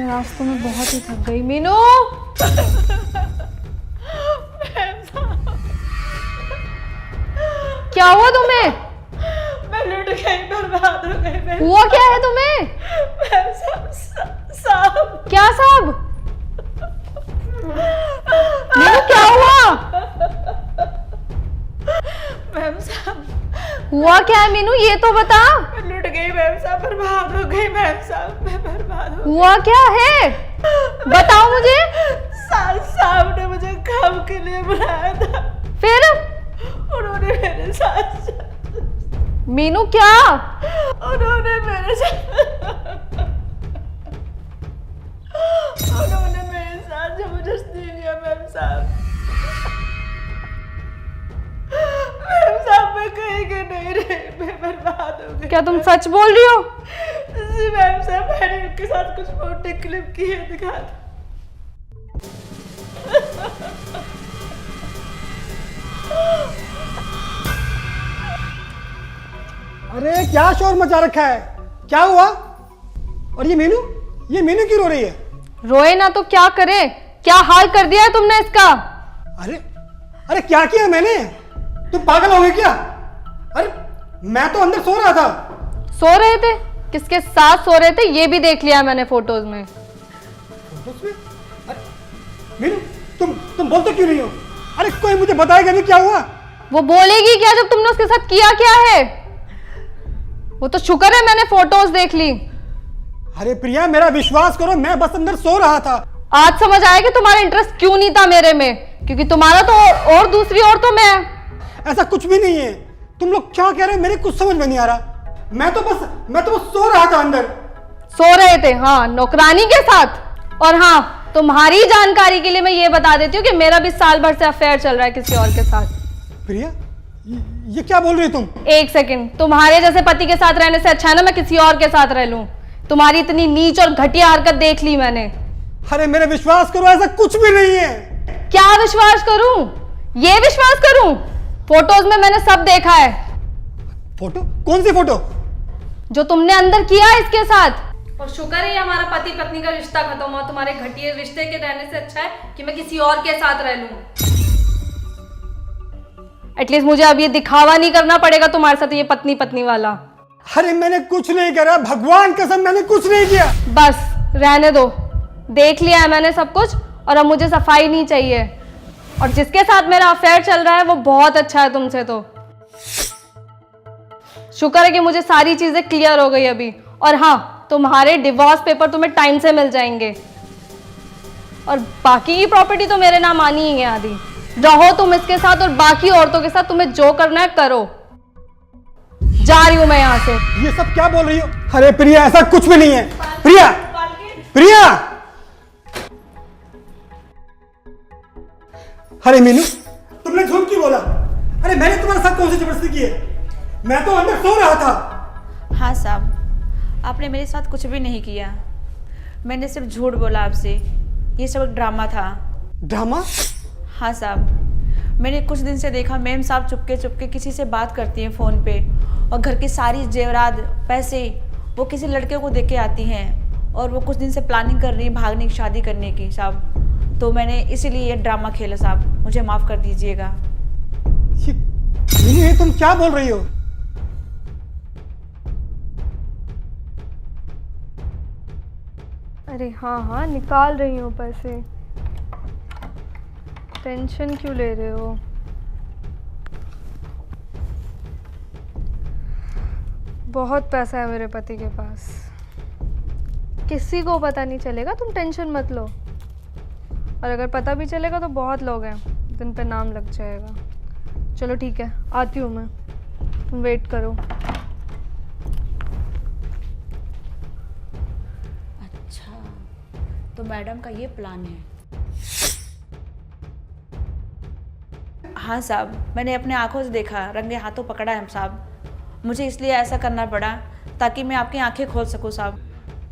यार आज तो मैं बहुत ही थक गई। मीनू क्या हुआ तुम्हें? मैं लुट गई, बर्बाद हो गई। हुआ क्या है तुम्हें? साहब क्या साहब? मीनू क्या हुआ? मैम साहब हुआ क्या है मीनू, ये तो बता। मैं लुट गई मैम साहब, बर्बाद हो गई मैम साहब, मैं बर्बाद हो हुआ क्या है बताओ मुझे। साहब ने मुझे काम के लिए बुलाया था, फिर उन्होंने मेरे साथ मीनू क्या? उन्होंने मेरे साथ जबरदस्ती किया मैम साहब। मैम साहब मैं कहीं के नहीं रही, मैं बर्बाद हो गई। क्या तुम सच बोल रही हो? जी मैम साहब, मैंने उनके साथ कुछ फोटो क्लिप की है, दिखा दो। अरे क्या शोर मचा रखा है, क्या हुआ? और ये मीनू क्यों रो रही है? रोए ना तो क्या करे, क्या हाल कर दिया है तुमने इसका। अरे क्या किया मैंने? तुम पागल हो गए क्या? अरे मैं तो अंदर सो रहा था। सो रहे थे? किसके साथ सो रहे थे ये भी देख लिया मैंने फोटोज में। अरे मीनू तुम बोलते क्यों नहीं हो? अरे कोई मुझे बताएगा नहीं क्या हुआ? वो बोलेगी क्या जब तुमने उसके साथ किया क्या है? वो तो शुक्र है मैंने फोटोज देख ली। अरे प्रिया मेरा विश्वास करो, मैं बस अंदर सो रहा था। आज समझ आया कि तुम्हारा इंटरेस्ट क्यों नहीं था मेरे में, क्योंकि तुम्हारा तो और दूसरी और तो मैं। ऐसा कुछ भी नहीं है, तुम लोग क्या कह रहे हो मेरे कुछ समझ में नहीं आ रहा। मैं तो बस सो रहा था अंदर। सो रहे थे? हाँ, नौकरानी के साथ। और हाँ, तुम्हारी जानकारी के लिए मैं ये बता देती हूँ कि मेरा भी साल भर से अफेयर चल रहा है किसी और के साथ। प्रिया ये क्या बोल रही हो तुम? एक सेकंड, तुम्हारे जैसे पति के साथ रहने से अच्छा है ना मैं किसी और के साथ रह लूं। तुम्हारी इतनी नीच और घटिया हरकत देख ली मैंने। अरे मेरे विश्वास करो, ऐसा कुछ भी नहीं है। क्या विश्वास करूं? ये विश्वास करूं? फोटोज में मैंने सब देखा है। फोटो? कौन सी फोटो? जो तुमने अंदर किया है इसके साथ। और शुक्र है हमारा पति पत्नी का रिश्ता खत्म हुआ। तुम्हारे घटिया रिश्ते के रहने से अच्छा है कि मैं किसी और के साथ रह लूं। एटलीस्ट मुझे अब ये दिखावा नहीं करना पड़ेगा तुम्हारे साथ ये पत्नी पत्नी वाला। अरे मैंने कुछ नहीं करा, भगवान कसम मैंने कुछ नहीं किया। बस रहने दो, देख लिया है मैंने सब कुछ और अब मुझे सफाई नहीं चाहिए। और जिसके साथ मेरा अफेयर चल रहा है वो बहुत अच्छा है तुमसे, तो शुक्र है कि मुझे सारी चीजें क्लियर हो गई अभी। और हाँ, तुम्हारे डिवोर्स पेपर तुम्हें टाइम से मिल जाएंगे और बाकी की प्रॉपर्टी तो मेरे नाम आनी ही है आधी। रहो तुम इसके साथ और बाकी औरतों के साथ तुम्हें जो करना है करो। जा रही हूं मैं यहां से। ये सब क्या बोल रही हो? अरे प्रिया ऐसा कुछ भी नहीं है। प्रिया अरे मीनू तुमने झूठ क्यों बोला? अरे मैंने तुम्हारे साथ कौन सी जबरदस्ती की है? मैं तो अंदर सो रहा था। हाँ साहब, आपने मेरे साथ कुछ भी नहीं किया, मैंने सिर्फ झूठ बोला आपसे। ये सब एक ड्रामा था। ड्रामा? हाँ साहब, मैंने कुछ दिन से देखा मैम साहब चुपके किसी से बात करती हैं फ़ोन पे और घर की सारी जेवरात पैसे वो किसी लड़के को दे के आती हैं और वो कुछ दिन से प्लानिंग कर रही है भागने की, शादी करने की साहब। तो मैंने इसीलिए ये ड्रामा खेला साहब, मुझे माफ़ कर दीजिएगा। ये तुम क्या बोल रही हो? अरे हाँ, निकाल रही हूँ पैसे। टेंशन क्यों ले रहे हो? बहुत पैसा है मेरे पति के पास, किसी को पता नहीं चलेगा, तुम टेंशन मत लो। और अगर पता भी चलेगा तो बहुत लोग हैं, दिन पे नाम लग जाएगा। चलो ठीक है, आती हूँ मैं, तुम वेट करो। अच्छा, तो मैडम का ये प्लान है। हाँ साहब, मैंने अपने आंखों से देखा, रंगे हाथों पकड़ा है साहब। मुझे इसलिए ऐसा करना पड़ा ताकि मैं आपकी आंखें खोल सकूं साहब।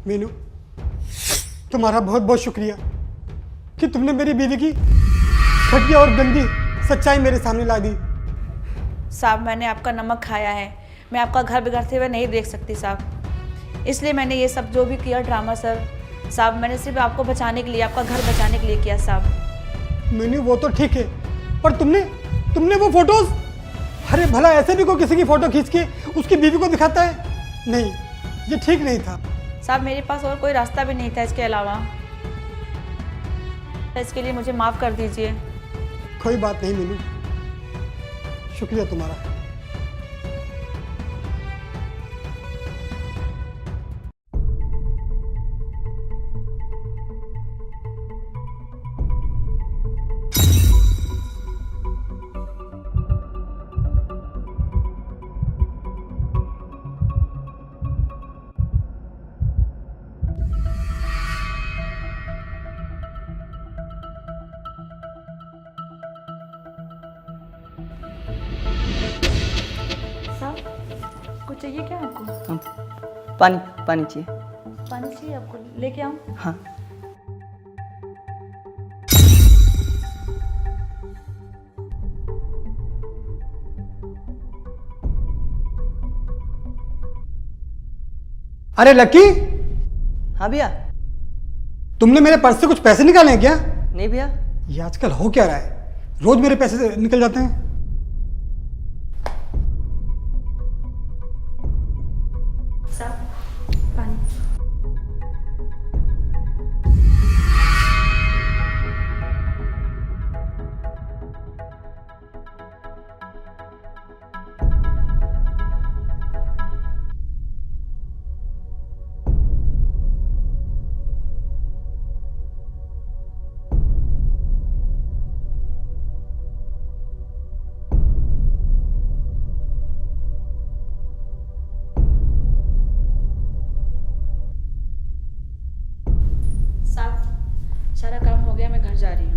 मीनू तुम्हारा बहुत बहुत शुक्रिया कि तुमने मेरी बीवी की घटिया और गंदी सच्चाई मेरे सामने ला दी। साहब मैंने आपका नमक खाया है, मैं आपका घर बिगड़ते हुए नहीं देख सकती साहब, इसलिए मैंने ये सब जो भी किया ड्रामा सर साहब मैंने सिर्फ आपको बचाने के लिए, आपका घर बचाने के लिए किया साहब। मैंने वो तो ठीक है, पर तुमने वो फोटोज, अरे भला ऐसे भी कोई किसी की फोटो खींच के उसकी बीवी को दिखाता है? नहीं, ये ठीक नहीं था। साहब मेरे पास और कोई रास्ता भी नहीं था इसके अलावा, इसके लिए मुझे माफ़ कर दीजिए। कोई बात नहीं मीनू, शुक्रिया तुम्हारा। साहब कुछ चाहिए क्या आपको? पानी चाहिए। पानी चाहिए आपको, लेके आऊँ? हाँ। अरे लक्की, हाँ भैया। तुमने मेरे पर्स से कुछ पैसे निकाले हैं क्या? नहीं भैया। ये आजकल हो क्या रहा है, रोज मेरे पैसे निकल जाते हैं। साहब पानी। साहब सारा काम हो गया, मैं घर जा रही हूँ।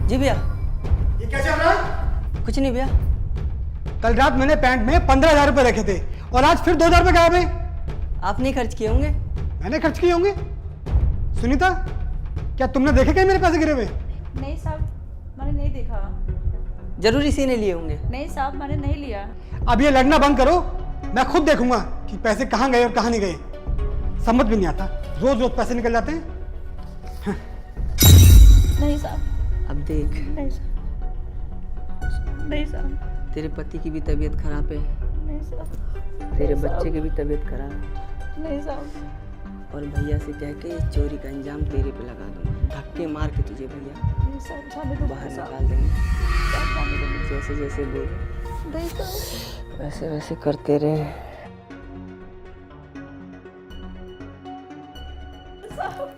जी भैया। ये क्या चल रहा है? कुछ नहीं भैया। कल रात मैंने पैंट में 15,000 रुपए रखे थे और आज फिर 2,000 रुपए गायब है। आप नहीं खर्च किए होंगे? मैंने खर्च किए होंगे। सुनीता, क्या तुमने देखे क्या मेरे पैसे गिरे हुए? नहीं साहब मैंने नहीं देखा। जरूर इसी ने लिए होंगे। नहीं साहब मैंने नहीं लिया। अब ये लड़ना बंद करो, मैं खुद देखूंगा कि पैसे कहाँ गए और कहाँ नहीं गए। समझ भी नहीं आता, रोज रोज पैसे निकल जाते हैं। नहीं साहब। अब देख, नहीं साहब। नहीं साहब। तेरे पति की भी तबीयत खराब है, नहीं साहब। तेरे बच्चे की भी तबीयत खराब है, नहीं साहब। और भैया से कह के इस चोरी का इंजाम तेरे पे लगा दूंगा। धक्के मार के तुझे भैया नहीं साहब जाने दो। बाहर निकाल देंगे। साहब जाने दो। जैसे जैसे बोल नहीं साहब। वैसे वैसे करते रहे। नहीं साहब।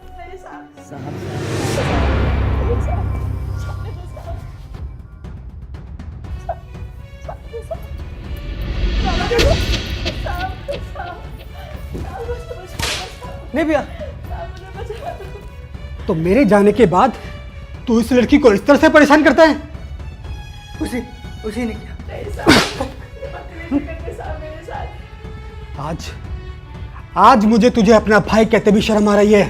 साहब नहीं भैया। तो मेरे जाने के बाद तू इस लड़की को इस तरह से परेशान करता है? उसी ने किया। आज मुझे तुझे अपना भाई कहते भी शर्म आ रही है।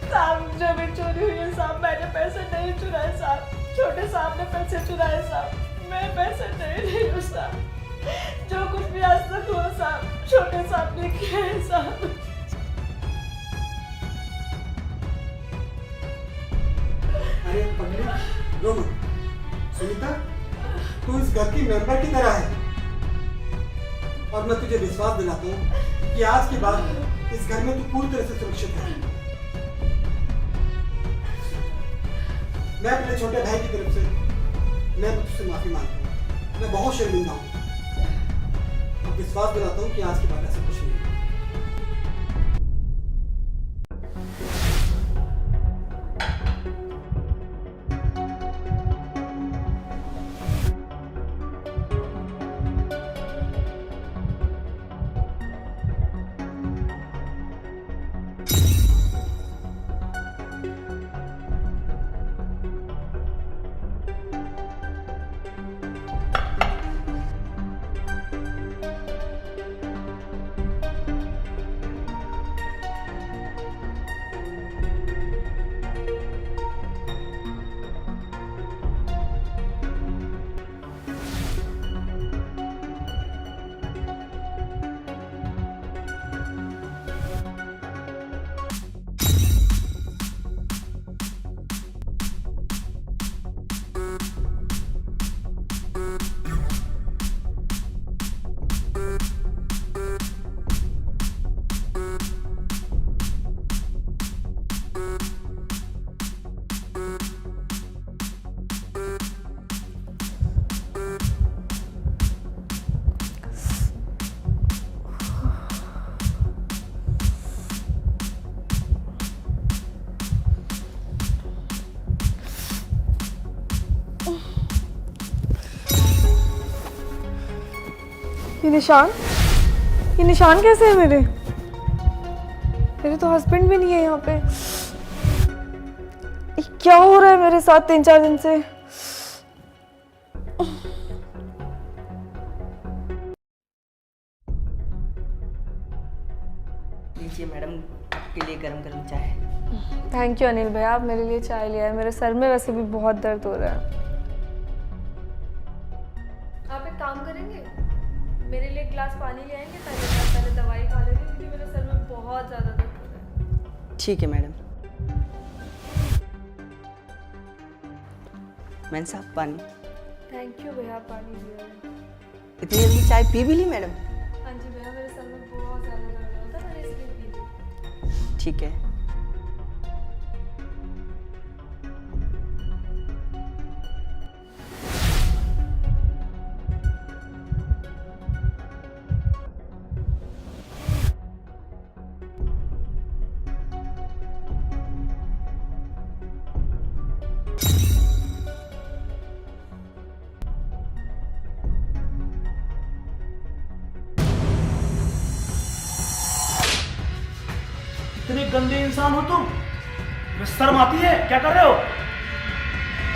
साहब जो भी चोरी हुई है साहब, मैंने पैसे नहीं चुराए साहब, छोटे साहब ने पैसे चुराए साहब, मैं पैसे नहीं ली हूँ साहब। जो कुछ भी आज तक हुआ साहब छोटे साहब ने किया है साहब। अरे पगली, रो मत। सुनीता, तू इस घर की मेंबर की तरह है और मैं तुझे विश्वास दिलाता हूँ कि आज के बाद इस घर में तू पूरी तरह से सुरक्षित है। मैं अपने छोटे भाई की तरफ से मैं तुझसे माफी मांगता हूँ। मैं बहुत शर्मिंदा हूँ। और विश्वास दिलाता हूँ कि आज के बाद ऐसा कुछ नहीं होगा। ये निशान कैसे है मेरे तो हस्बैंड भी नहीं है यहाँ पे। ये क्या हो रहा है मेरे साथ 3-4 दिन से। लीजिए मैडम, आपके लिए गरम गरम चाय। थैंक यू अनिल भैया, आप मेरे लिए चाय लिया है। मेरे सर में वैसे भी बहुत दर्द हो रहा है। आप एक काम करेंगे, मेरे लिए एक गिलास पानी ले आएंगे? पहले दवाई खा लेंगे क्योंकि मेरे सर में बहुत ज़्यादा दर्द हो रहा है। ठीक है मैडम। मैन साहब पानी। थैंक यू भैया, पानी दिया है। इतनी जल्दी चाय पी भी ली मैडम? हाँ जी भैया, मेरे सर में बहुत ज़्यादा दर्द हो रहा था, मैंने इसलिए पी ली। ठीक है। इतने गंदे इंसान हो तुम? शर्म आती है? क्या कर रहे हो?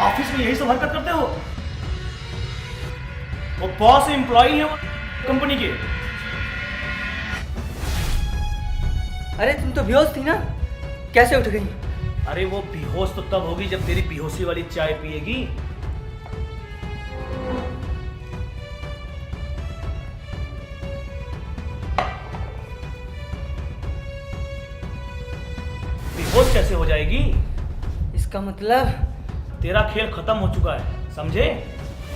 ऑफिस में यही सब हरकत करते हो? वो बॉस एम्प्लॉई है वो कंपनी के। अरे तुम तो बेहोश थी ना, कैसे उठ गई? अरे वो बेहोश तो तब होगी जब तेरी बेहोशी वाली चाय पिएगी। बेहोश कैसे हो जाएगी? इसका मतलब तेरा खेल खत्म हो चुका है, समझे?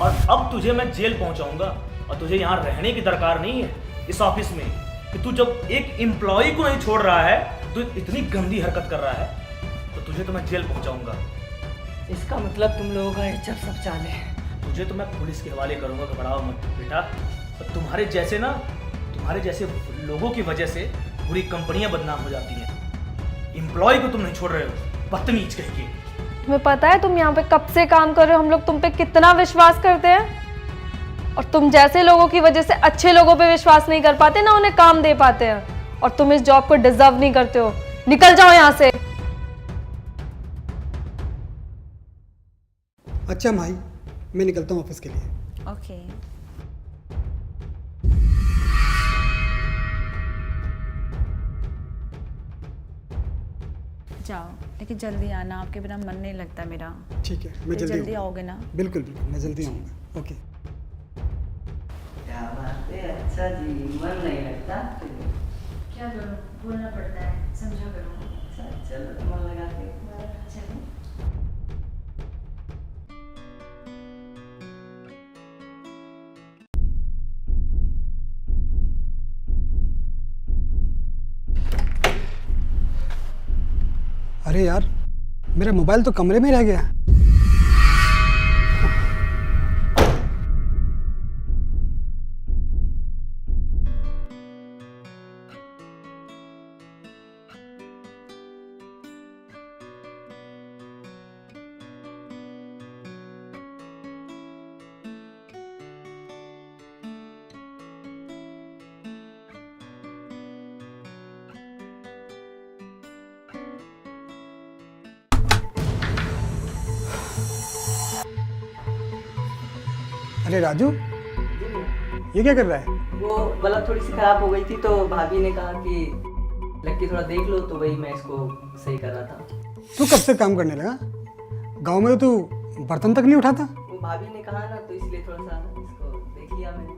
और अब तुझे मैं जेल पहुंचाऊंगा और तुझे यहाँ रहने की दरकार नहीं है इस ऑफिस में, कि तू जब एक एम्प्लॉय को नहीं छोड़ रहा है, तू इतनी गंदी हरकत कर रहा है, तो तुझे तो मैं जेल पहुंचाऊंगा। इसका मतलब तुम लोगों का इज्जत सब चाले है। तुझे तो मैं पुलिस के हवाले करूंगा, घबराओ मत बेटा। और तुम्हारे जैसे लोगों की वजह से पूरी कंपनियां बदनाम हो जाती हैं। एम्प्लॉय को तुम नहीं छोड़ रहे हो, बदतमीज कह के। तुम्हें पता है तुम यहाँ पे कब से काम कर रहे हो? हम लोग तुम पे कितना विश्वास करते हैं, और तुम जैसे लोगों की वजह से अच्छे लोगों पे विश्वास नहीं कर पाते, ना उन्हें काम दे पाते हैं। और तुम इस जॉब को डिजर्व नहीं करते हो। निकल जाओ यहाँ से। अच्छा भाई, मैं निकलता हूँ ऑफिस के लिए। ओके। जाओ, लेकिन जल्दी आना, आपके बिना मन नहीं लगता मेरा। ठीक है, मैं जल्दी जल्दी आऊँगा। आओगे ना? बिल्कुल बिल्कुल, मैं जल्दी आऊँगा। ओके। क्या बात है, अच्छा जी, मन नहीं लगता? क्या करो, बोलना पड़ता है, समझा करो। अच्छा चलो, मन लगाते हैं। चलो। अरे यार, मेरा मोबाइल तो कमरे में रह गया। अरे राजू, ये क्या कर रहा है? वो बल्ब थोड़ी सी खराब हो गई थी तो भाभी ने कहा कि लड़की थोड़ा देख लो, तो वही मैं इसको सही कर रहा था। तू कब से काम करने लगा? गांव में तो तू बर्तन तक नहीं उठाता। वो भाभी ने कहा ना, तो इसलिए थोड़ा सा इसको देख लिया मैंने।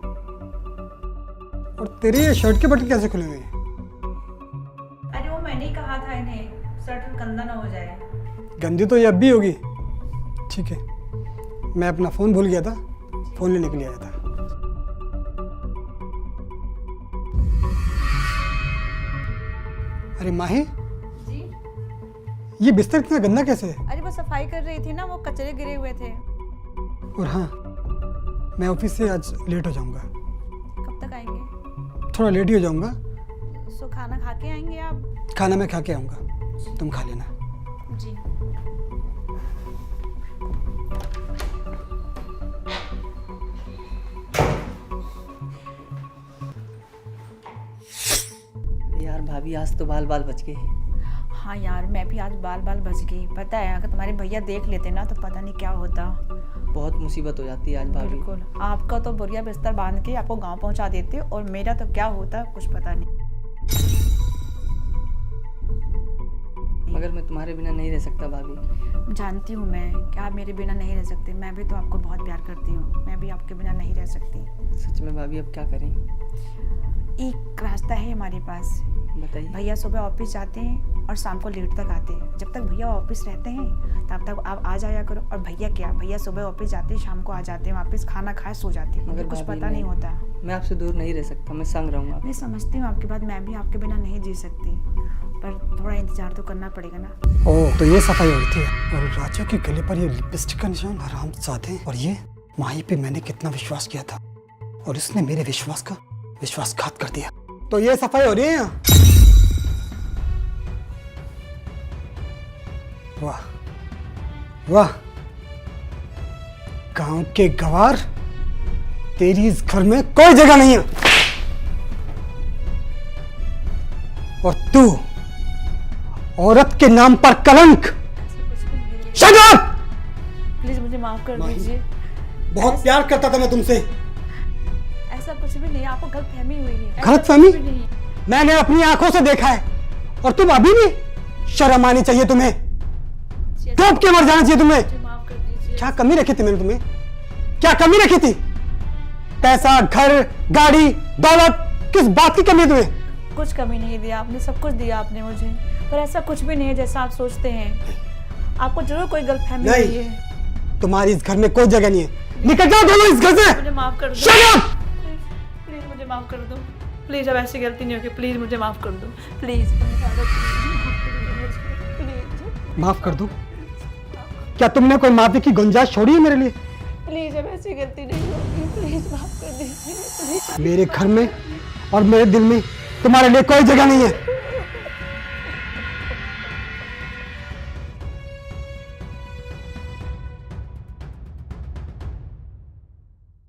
और तेरे ये शर्ट के बटन कैसे खुले हुए हैं? अरे वो मैंने ही कहा था इन्हें शर्ट गंदा ना हो जाए। गंदी तो ये अब भी होगी। ठीक है, मैं अपना फ़ोन भूल गया था, फ़ोन लेने के लिए आया था। अरे माही, जी? ये बिस्तर इतना गंदा कैसे है? अरे वो सफाई कर रही थी ना, वो कचरे गिरे हुए थे। और हाँ, मैं ऑफिस से आज लेट हो जाऊंगा। कब तक आएंगे? थोड़ा लेट ही हो जाऊंगा। सो खाना खा के आएंगे आप? खाना मैं खा के आऊँगा, तुम खा लेना। जी। यार भाभी, आज तो बाल बाल बच गए। हाँ यार, मैं भी आज बाल बाल बच गई। पता है, अगर तुम्हारे भैया देख लेते ना तो पता नहीं क्या होता। बहुत मुसीबत हो जाती है आज भाभी। बिल्कुल, आपका तो बोरिया बिस्तर बांध के आपको गांव पहुंचा देते और मेरा तो क्या होता कुछ पता नहीं। मगर मैं तुम्हारे बिना नहीं रह सकता भाभी। जानती हूँ मैं कि आप मेरे बिना नहीं रह सकते। मैं भी तो आपको बहुत प्यार करती हूँ। मैं भी आपके बिना नहीं रह सकती। सच में भाभी, अब क्या करें? एक रास्ता है हमारे पास। बताइए। भैया सुबह ऑफिस जाते हैं और शाम को लेट तक आते हैं। जब तक भैया ऑफिस रहते हैं तब तक आप आ जाया करो। और भैया सुबह ऑफिस जाते हैं, शाम को आ जाते हैं वापस, खाना खाए सो जाते हैं। मुझे कुछ भाभी, पता नहीं होता। मैं आपसे दूर नहीं रह सकता, मैं संग रहूँगा। मैं समझती हूँ आपकी बात। मैं भी आपके बिना नहीं जी सकती, पर थोड़ा इंतजार तो करना पड़ेगा ना। ओह, तो ये सफाई हो रही थी। और राजू के गले पर ये लिपस्टिक का निशान, हरामजादे। और ये माही पे मैंने कितना विश्वास किया था और उसने मेरे विश्वास का विश्वासघात कर दिया। तो ये सफाई हो रही है यहाँ। वाह वाह, गांव के गवार, तेरी इस घर में कोई जगह नहीं है। और तू औरत के नाम पर कलंक। Shut up! प्लीज मुझे माफ कर माही, दीजिए। बहुत प्यार करता था मैं तुमसे। ऐसा कुछ भी नहीं, आपको गलतफहमी हुई है। ऐसा गलतफहमी? कुछ भी नहीं। मैंने अपनी आंखों से देखा है। और तुम अभी भी? शर्म आनी चाहिए तुम्हें। डूब के मर जाना चाहिए तुम्हें। मुझे माफ कर दीजिए। क्या कमी रखी थी मैंने तुम्हें? क्या कमी रखी थी? पैसा, घर, गाड़ी, दौलत, किस बात की कमी है तुम्हें? कुछ कमी नहीं दिया आपने, सब कुछ दिया आपने मुझे। पर ऐसा कुछ भी नहीं है जैसा आप सोचते हैं। आपको जरूर कोई गलतफहमी नहीं। हुई है। तुम्हारी इस घर में कोई जगह नहीं है। निकल जाओ दोनों इस घर से। मुझे माफ कर दो। Shut up! प्लीज मुझे माफ कर दो। प्लीज, अब ऐसी गलती नहीं होगी। प्लीज मुझे माफ कर दो। प्लीज माफ कर दूं? क्या तुमने कोई माफी की गुंजाइश छोड़ी है मेरे लिए? प्लीज, अब ऐसी गलती नहीं होगी। प्लीज माफ कर दीजिए। मेरे घर में और मेरे दिल में तुम्हारे लिए कोई जगह नहीं है।